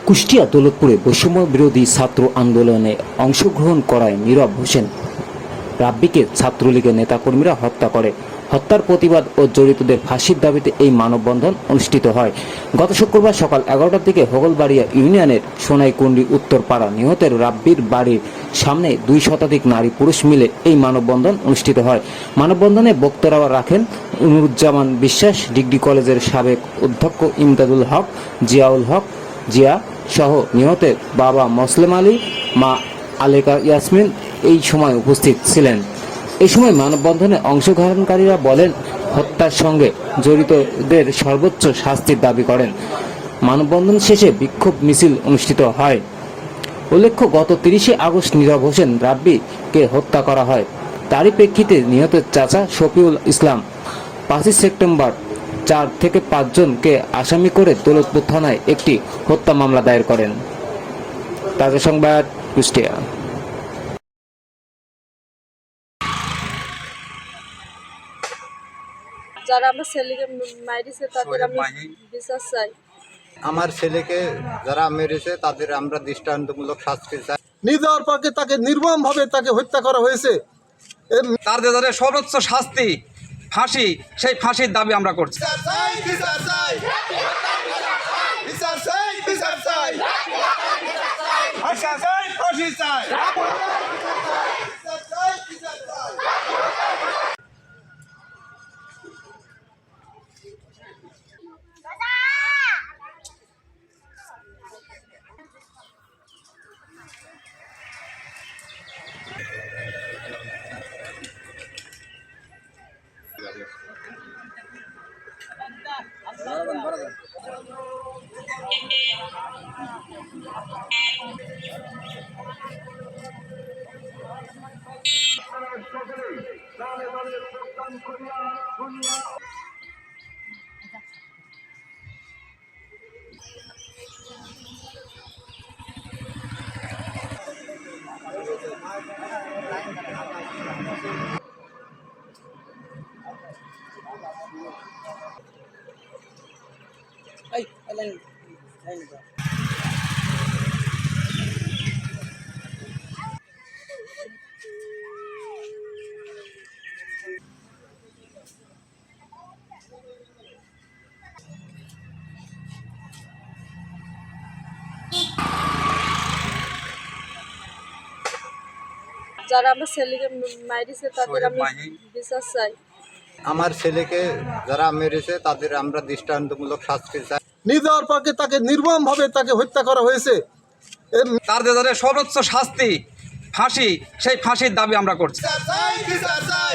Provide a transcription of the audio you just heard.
কুষ্টিয়া দৌলতপুরে বৈষম্য বিরোধী ছাত্র আন্দোলনে অংশগ্রহণ করায় নীরব হোসেন রাব্বিকে ছাত্রলীগের নেতাকর্মীরা হত্যা করে। হত্যার প্রতিবাদ ও জড়িতদের ফাঁসির দাবিতে এই মানববন্ধন অনুষ্ঠিত হয়। গত শুক্রবার সকাল 11টার দিকে হোগলবাড়িয়া ইউনিয়নের সোনাইকুণ্ডি উত্তরপাড়া নিহতের রাব্বির বাড়ির সামনে 2 শতাধিক নারী পুরুষ মিলে এই মানববন্ধন অনুষ্ঠিত হয়। মানববন্ধনে বক্তারা রাখেন নুরুজ্জামান বিশ্বাস, ডিগ্রি কলেজের সাবেক অধ্যক্ষ ইমদাদুল হক, জিয়াউল হক জিয়া সহ নিহতের বাবা মোসলেম আলী, মা আলেকা ইয়াসমিন এই সময় উপস্থিত ছিলেন। এই সময় মানববন্ধনে অংশগ্রহণকারীরা বলেন, হত্যার সঙ্গে জড়িতদের সর্বোচ্চ শাস্তির দাবি করেন। মানববন্ধন শেষে বিক্ষোভ মিছিল অনুষ্ঠিত হয়। উল্লেখ্য, গত 30শে আগস্ট নীরব হোসেন রাব্বিকে হত্যা করা হয়। তারই প্রেক্ষিতে নিহতের চাচা শফিউল ইসলাম 5 সেপ্টেম্বর 4 থেকে 5 জনকে আসামি করে দৌলতপুর থানায় একটি হত্যা মামলা দায়ের করেন। তাজা সংবাদ, কুষ্টিয়া। যারা আমার ছেলেকে মারিছে তাদের আমি বিচার চাই। আমার ছেলেকে যারা মেরেছে তাদের আমরা দৃষ্টান্তমূলক শাস্তি চাই। নির্দয় পাকে তাকে নির্মমভাবে তাকে হত্যা করা হয়েছে। তার যে সর্বোচ্চ শাস্তি ফাঁসি, সেই ফাঁসির দাবি আমরা করছি। যারা আমার ছেলেকে মারিছে তাদের আমি বিচার চাই। আমার ছেলেকে যারা মেরেছে তাদের আমরা দৃষ্টান্তমূলক শাস্তি চাই। নির্দয় পাকে তাকে নির্মমভাবে তাকে হত্যা করা হয়েছে। তার যে সর্বোচ্চ শাস্তি ফাঁসি, সেই ফাঁসির দাবি আমরা করছি। বিচার চাই।